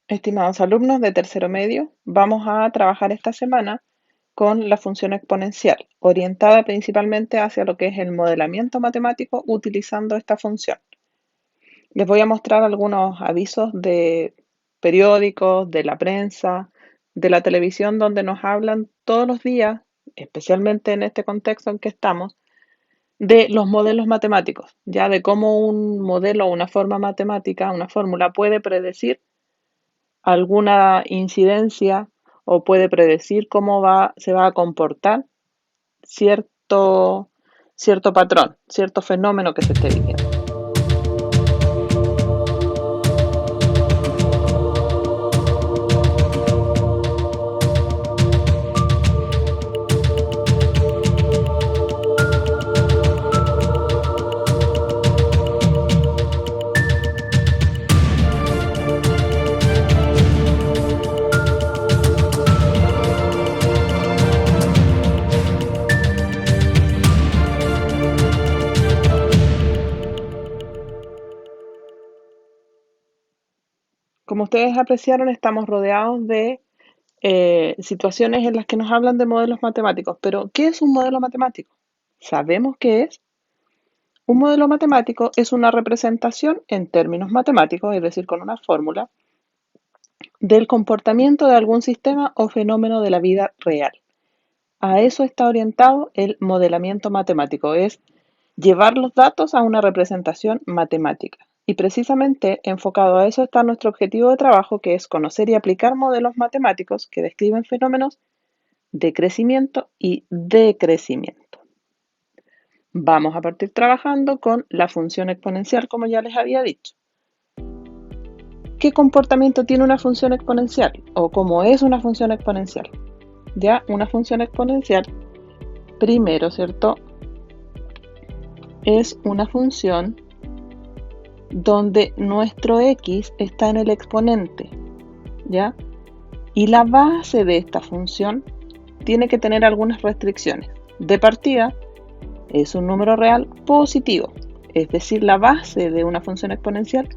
Estimados alumnos de tercero medio, vamos a trabajar esta semana con la función exponencial, orientada principalmente hacia lo que es el modelamiento matemático utilizando esta función. Les voy a mostrar algunos avisos de periódicos, de la prensa, de la televisión, donde nos hablan todos los días, especialmente en este contexto en que estamos, de los modelos matemáticos, ya de cómo un modelo o una forma matemática, una fórmula puede predecir alguna incidencia o puede predecir se va a comportar cierto, cierto patrón, cierto fenómeno que se esté viviendo. Como ustedes apreciaron, estamos rodeados de situaciones en las que nos hablan de modelos matemáticos. Pero, ¿qué es un modelo matemático? ¿Sabemos qué es? Un modelo matemático es una representación en términos matemáticos, es decir, con una fórmula, del comportamiento de algún sistema o fenómeno de la vida real. A eso está orientado el modelamiento matemático, es llevar los datos a una representación matemática. Y precisamente enfocado a eso está nuestro objetivo de trabajo, que es conocer y aplicar modelos matemáticos que describen fenómenos de crecimiento y decrecimiento. Vamos a partir trabajando con la función exponencial, como ya les había dicho. ¿Qué comportamiento tiene una función exponencial? ¿O cómo es una función exponencial? Ya, una función exponencial, primero, ¿cierto? Es una función donde nuestro x está en el exponente, ¿ya? Y la base de esta función tiene que tener algunas restricciones. De partida, es un número real positivo, es decir, la base de una función exponencial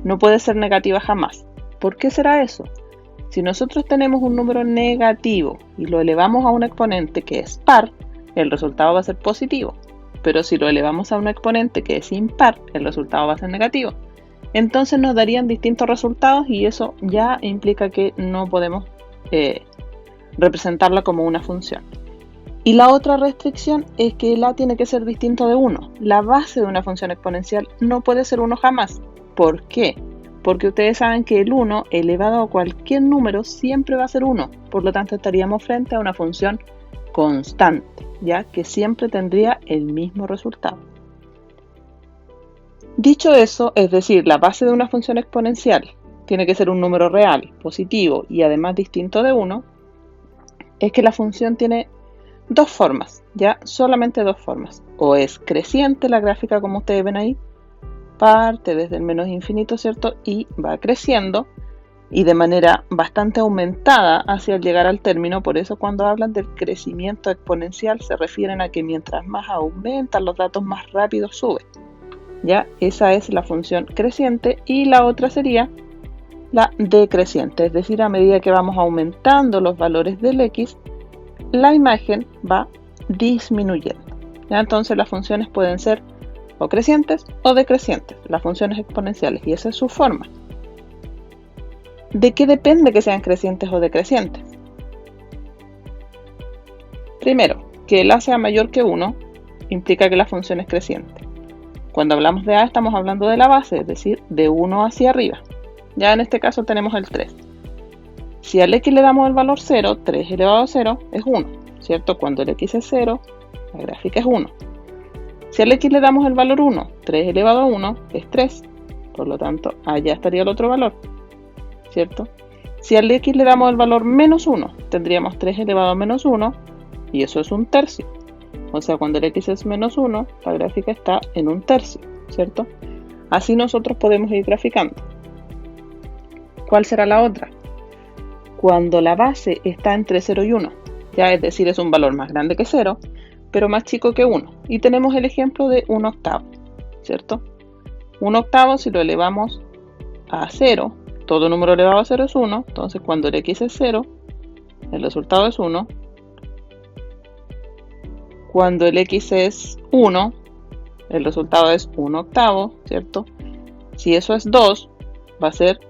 no puede ser negativa jamás. ¿Por qué será eso? Si nosotros tenemos un número negativo y lo elevamos a un exponente que es par, el resultado va a ser positivo. Pero si lo elevamos a un exponente que es impar, el resultado va a ser negativo. Entonces nos darían distintos resultados y eso ya implica que no podemos representarla como una función. Y la otra restricción es que el a tiene que ser distinto de 1. La base de una función exponencial no puede ser 1 jamás. ¿Por qué? Porque ustedes saben que el 1 elevado a cualquier número siempre va a ser 1. Por lo tanto, estaríamos frente a una función constante, ya que siempre tendría el mismo resultado. Dicho eso, es decir, la base de una función exponencial tiene que ser un número real, positivo y además distinto de 1, es que la función tiene dos formas, ya solamente dos formas. O es creciente la gráfica, como ustedes ven ahí, parte desde el menos infinito, ¿cierto? Y va creciendo y de manera bastante aumentada hacia llegar al término. Por eso cuando hablan del crecimiento exponencial se refieren a que mientras más aumentan los datos, más rápido sube. Ya, esa es la función creciente y la otra sería la decreciente, es decir, a medida que vamos aumentando los valores del x, la imagen va disminuyendo. ¿Ya? Entonces las funciones pueden ser o crecientes o decrecientes, las funciones exponenciales, y esa es su forma. ¿De qué depende que sean crecientes o decrecientes? Primero, que el a sea mayor que 1 implica que la función es creciente. Cuando hablamos de a estamos hablando de la base, es decir, de 1 hacia arriba. Ya en este caso tenemos el 3. Si al x le damos el valor 0, 3 elevado a 0 es 1, ¿cierto? Cuando el x es 0, la gráfica es 1. Si al x le damos el valor 1, 3 elevado a 1 es 3. Por lo tanto, allá estaría el otro valor, ¿cierto? Si al x le damos el valor menos 1, tendríamos 3 elevado a menos 1 y eso es un tercio. O sea, cuando el x es menos 1, la gráfica está en un tercio, ¿cierto? Así nosotros podemos ir graficando. ¿Cuál será la otra? Cuando la base está entre 0 y 1, ya es decir, es un valor más grande que 0, pero más chico que 1. Y tenemos el ejemplo de 1/8, ¿cierto? 1/8, si lo elevamos a 0, todo número elevado a 0 es 1, entonces cuando el x es 0, el resultado es 1. Cuando el x es 1, el resultado es 1/8, ¿cierto? Si eso es 2, va a ser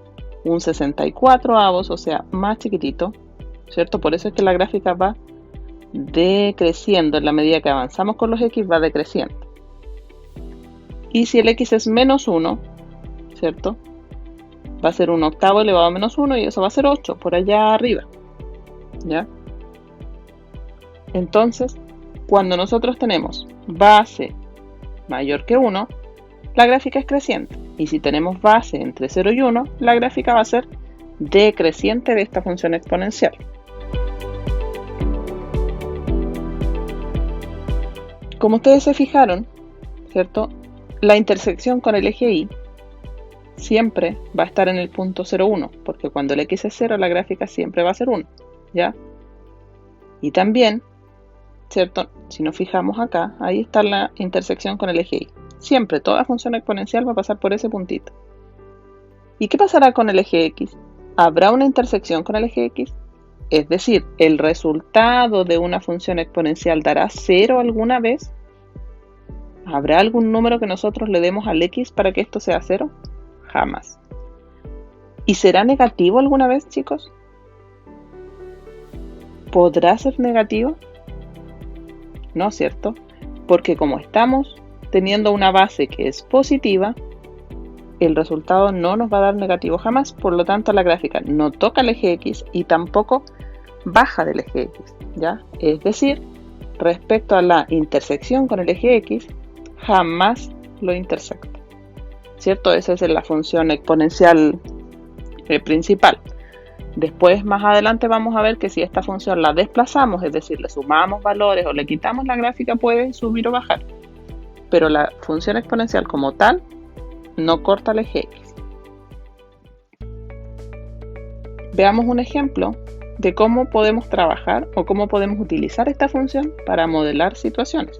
un 64avos, o sea, más chiquitito, ¿cierto? Por eso es que la gráfica va decreciendo. En la medida que avanzamos con los x, va decreciendo. Y si el x es menos 1, ¿cierto? Va a ser 1/8 elevado a menos 1 y eso va a ser 8, por allá arriba, ¿ya? Entonces, cuando nosotros tenemos base mayor que 1, la gráfica es creciente. Y si tenemos base entre 0 y 1, la gráfica va a ser decreciente de esta función exponencial. Como ustedes se fijaron, ¿cierto? La intersección con el eje Y siempre va a estar en el punto 0,1, porque cuando el x es 0, la gráfica siempre va a ser 1, ¿ya? Y también, ¿cierto? Si nos fijamos acá, ahí está la intersección con el eje Y. Siempre, toda función exponencial va a pasar por ese puntito. ¿Y qué pasará con el eje X? ¿Habrá una intersección con el eje X? Es decir, ¿el resultado de una función exponencial dará 0 alguna vez? ¿Habrá algún número que nosotros le demos al X para que esto sea 0? Jamás. ¿Y será negativo alguna vez, chicos? ¿Podrá ser negativo? No, ¿cierto? Porque como estamos teniendo una base que es positiva, el resultado no nos va a dar negativo jamás, por lo tanto la gráfica no toca el eje X y tampoco baja del eje X, ¿ya? Es decir, respecto a la intersección con el eje X, jamás lo intersecta, ¿cierto? Esa es la función exponencial principal. Después, más adelante, vamos a ver que si esta función la desplazamos, es decir, le sumamos valores o le quitamos, la gráfica puede subir o bajar. Pero la función exponencial como tal no corta el eje X. Veamos un ejemplo de cómo podemos trabajar o cómo podemos utilizar esta función para modelar situaciones.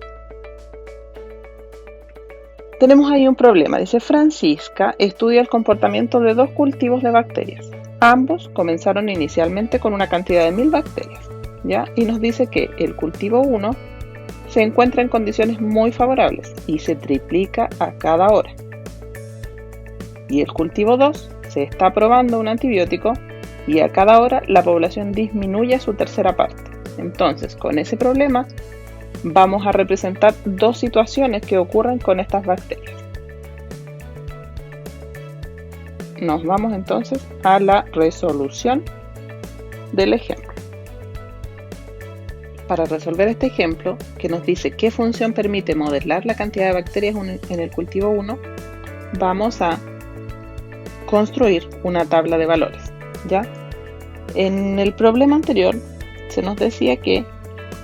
Tenemos ahí un problema. Dice: Francisca estudia el comportamiento de dos cultivos de bacterias. Ambos comenzaron inicialmente con una cantidad de 1000 bacterias, ¿ya? Y nos dice que el cultivo 1 se encuentra en condiciones muy favorables y se triplica a cada hora. Y el cultivo 2 se está probando un antibiótico y a cada hora la población disminuye a su tercera parte. Entonces, con ese problema vamos a representar dos situaciones que ocurren con estas bacterias. Nos vamos entonces a la resolución del ejemplo. Para resolver este ejemplo, que nos dice qué función permite modelar la cantidad de bacterias en el cultivo 1, vamos a construir una tabla de valores, ¿ya? En el problema anterior se nos decía que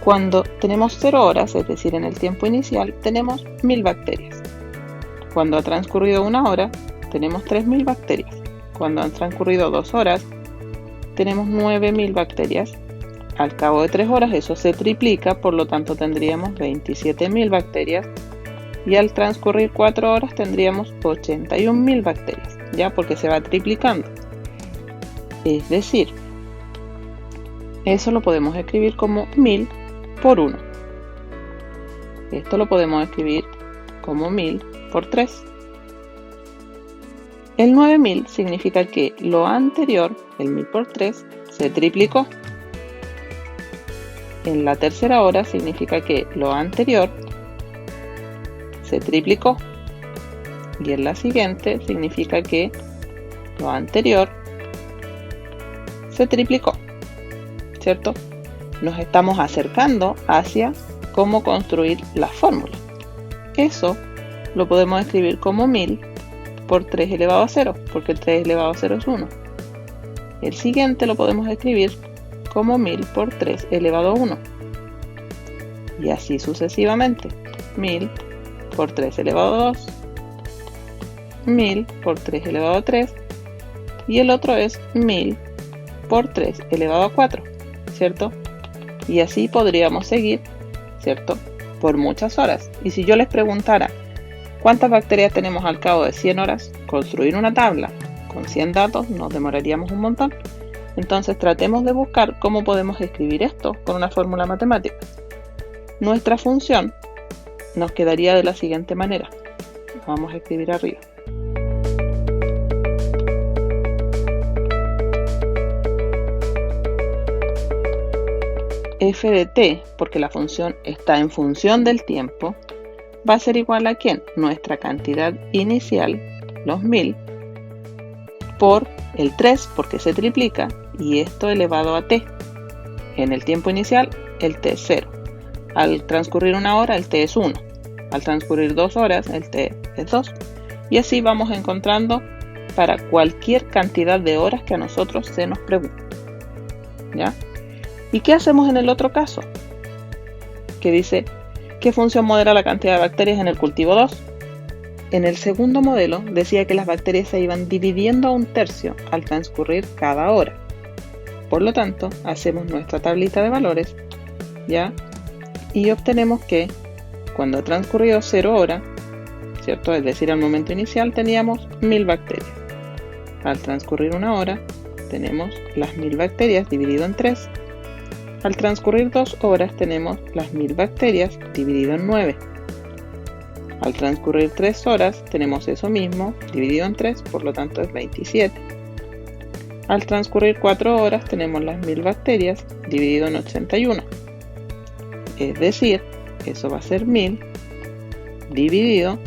cuando tenemos 0 horas, es decir, en el tiempo inicial, tenemos 1000 bacterias. Cuando ha transcurrido 1 hora, tenemos 3000 bacterias. Cuando han transcurrido 2 horas, tenemos 9000 bacterias. Al cabo de 3 horas eso se triplica, por lo tanto tendríamos 27000 bacterias. Y al transcurrir 4 horas tendríamos 81000 bacterias, ya, porque se va triplicando. Es decir, eso lo podemos escribir como 1000 por 1. Esto lo podemos escribir como 1000 por 3. El 9000 significa que lo anterior, el 1000 por 3, se triplicó. En la tercera hora significa que lo anterior se triplicó. Y en la siguiente significa que lo anterior se triplicó, ¿cierto? Nos estamos acercando hacia cómo construir la fórmula. Eso lo podemos escribir como 1000 por 3 elevado a 0, porque el 3 elevado a 0 es 1. El siguiente lo podemos escribir como 1000 por 3 elevado a 1. Y así sucesivamente. 1000 por 3 elevado a 2. 1000 por 3 elevado a 3. Y el otro es 1000 por 3 elevado a 4, ¿cierto? Y así podríamos seguir, ¿cierto? Por muchas horas. Y si yo les preguntara ¿cuántas bacterias tenemos al cabo de 100 horas? Construir una tabla con 100 datos nos demoraríamos un montón. Entonces tratemos de buscar cómo podemos escribir esto con una fórmula matemática. Nuestra función nos quedaría de la siguiente manera. Vamos a escribir arriba. F de t, porque la función está en función del tiempo, va a ser igual a ¿quién? Nuestra cantidad inicial, los 1000, por el 3, porque se triplica, y esto elevado a t. En el tiempo inicial, el t es 0. Al transcurrir una hora, el t es 1. Al transcurrir 2 horas, el t es 2. Y así vamos encontrando para cualquier cantidad de horas que a nosotros se nos pregunte. ¿Ya? ¿Y qué hacemos en el otro caso? Que dice, ¿qué función modela la cantidad de bacterias en el cultivo 2? En el segundo modelo decía que las bacterias se iban dividiendo a un tercio al transcurrir cada hora. Por lo tanto, hacemos nuestra tablita de valores, ¿ya? Y obtenemos que cuando ha transcurrido 0 horas, ¿cierto? Es decir, al momento inicial teníamos 1000 bacterias. Al transcurrir una hora, tenemos las 1000 bacterias dividido en 3. Al transcurrir 2 horas tenemos las 1000 bacterias dividido en 9. Al transcurrir 3 horas tenemos eso mismo dividido en 3, por lo tanto es 27. Al transcurrir 4 horas tenemos las 1000 bacterias dividido en 81. Es decir, eso va a ser 1000 dividido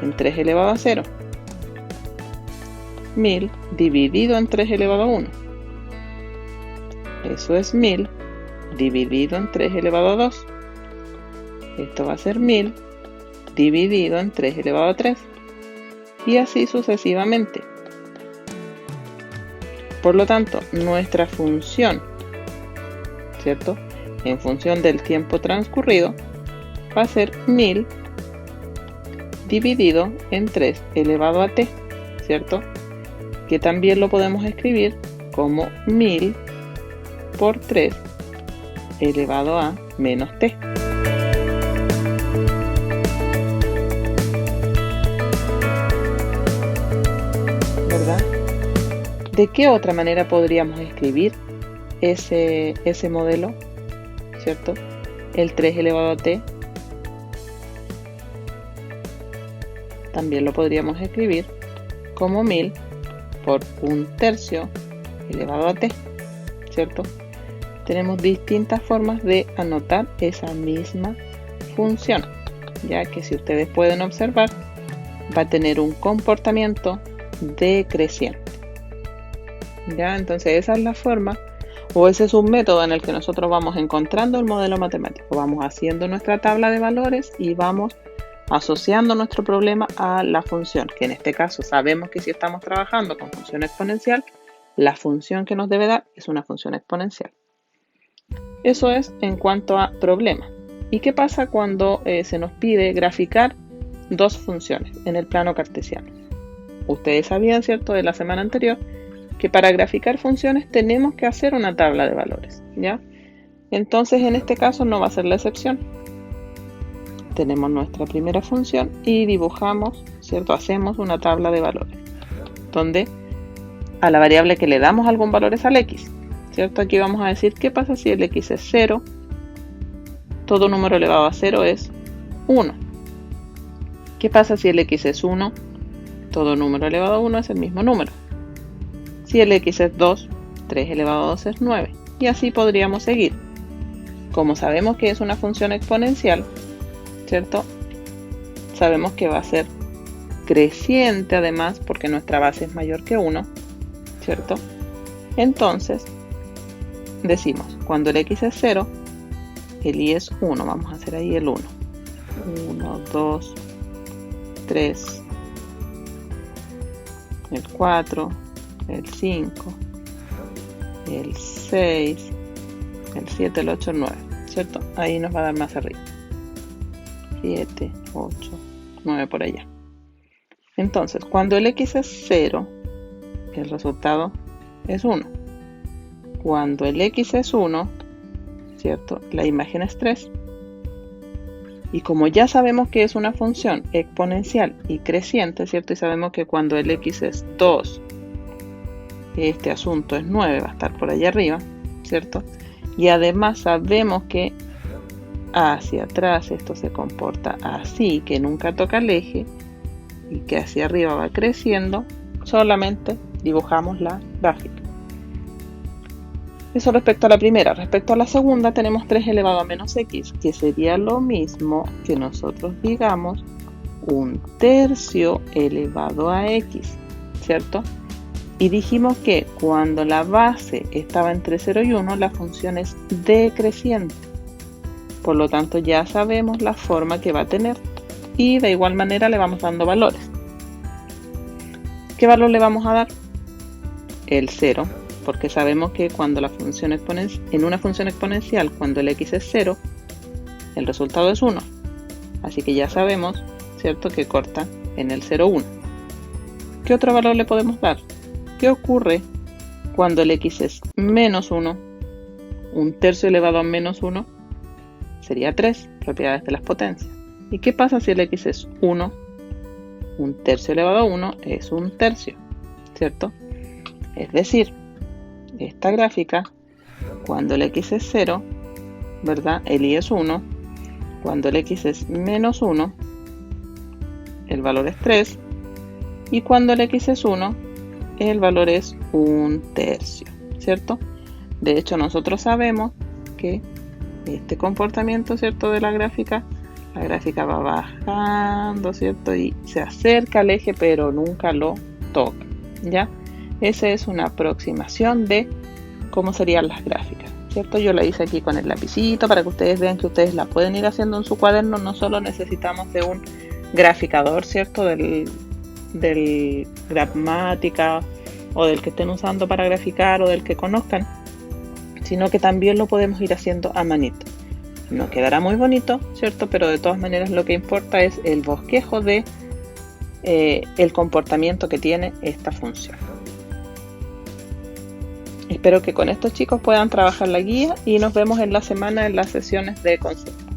en 3 elevado a 0. 1000 dividido en 3 elevado a 1. Eso es 1000 dividido en 3 elevado a 2. Esto va a ser 1000 dividido en 3 elevado a 3. Y así sucesivamente. Por lo tanto, nuestra función, ¿cierto? En función del tiempo transcurrido, va a ser 1000 dividido en 3 elevado a t, ¿cierto? Que también lo podemos escribir como 1000 por 3 elevado a menos t. ¿Verdad? ¿De qué otra manera podríamos escribir ese modelo? ¿Cierto? El 3 elevado a t. También lo podríamos escribir como 1000 por 1/3 elevado a t. ¿Cierto? Tenemos distintas formas de anotar esa misma función, ya que si ustedes pueden observar, va a tener un comportamiento decreciente. ¿Ya? Entonces esa es la forma, o ese es un método en el que nosotros vamos encontrando el modelo matemático. Vamos haciendo nuestra tabla de valores y vamos asociando nuestro problema a la función, que en este caso sabemos que si estamos trabajando con función exponencial, la función que nos debe dar es una función exponencial. Eso es en cuanto a problemas. ¿Y qué pasa cuando se nos pide graficar dos funciones en el plano cartesiano? Ustedes sabían, ¿cierto?, de la semana anterior, que para graficar funciones tenemos que hacer una tabla de valores, ¿ya? Entonces en este caso no va a ser la excepción. Tenemos nuestra primera función y dibujamos, ¿cierto? Hacemos una tabla de valores, donde a la variable que le damos algún valor es al x, ¿cierto? Aquí vamos a decir, ¿qué pasa si el x es 0? Todo número elevado a 0 es 1. ¿Qué pasa si el x es 1? Todo número elevado a 1 es el mismo número. Si el x es 2, 3 elevado a 2 es 9. Y así podríamos seguir. Como sabemos que es una función exponencial, ¿cierto? Sabemos que va a ser creciente además, porque nuestra base es mayor que 1, ¿cierto? Entonces, decimos, cuando el x es 0, el y es 1. Vamos a hacer ahí el 1. 1, 2, 3, el 4, el 5, el 6, el 7, el 8, el 9, ¿cierto? Ahí nos va a dar más arriba. 7, 8, 9 por allá. Entonces, cuando el x es 0, el resultado es 1. Cuando el x es 1, ¿cierto?, la imagen es 3. Y como ya sabemos que es una función exponencial y creciente, ¿cierto? Y sabemos que cuando el x es 2, este asunto es 9, va a estar por allá arriba, ¿cierto? Y además sabemos que hacia atrás esto se comporta así, que nunca toca el eje y que hacia arriba va creciendo, solamente dibujamos la gráfica. Eso respecto a la primera. Respecto a la segunda tenemos 3 elevado a menos x, que sería lo mismo que nosotros digamos 1/3 elevado a x, ¿cierto? Y dijimos que cuando la base estaba entre 0 y 1, la función es decreciente. Por lo tanto, ya sabemos la forma que va a tener y de igual manera le vamos dando valores. ¿Qué valor le vamos a dar? El 0, porque sabemos que cuando la función en una función exponencial, cuando el x es 0, el resultado es 1. Así que ya sabemos, ¿cierto?, que corta en el 0, 1. ¿Qué otro valor le podemos dar? ¿Qué ocurre cuando el x es menos 1? 1/3 elevado a menos 1 sería 3, propiedades de las potencias. ¿Y qué pasa si el x es 1? 1/3 elevado a 1 es 1/3, ¿cierto? Es decir, esta gráfica, cuando el x es 0, ¿verdad? El y es 1. Cuando el x es menos 1, el valor es 3. Y cuando el x es 1, el valor es 1/3, ¿cierto? De hecho, nosotros sabemos que este comportamiento, ¿cierto?, de la gráfica va bajando, ¿cierto? Y se acerca al eje, pero nunca lo toca, ¿ya? Esa es una aproximación de cómo serían las gráficas, ¿cierto? Yo la hice aquí con el lapicito para que ustedes vean que ustedes la pueden ir haciendo en su cuaderno. No solo necesitamos de un graficador, ¿cierto?, del Grapmática o del que estén usando para graficar o del que conozcan, sino que también lo podemos ir haciendo a manito. No quedará muy bonito, ¿cierto? Pero de todas maneras lo que importa es el bosquejo de el comportamiento que tiene esta función. Espero que con estos chicos puedan trabajar la guía y nos vemos en la semana en las sesiones de concepto.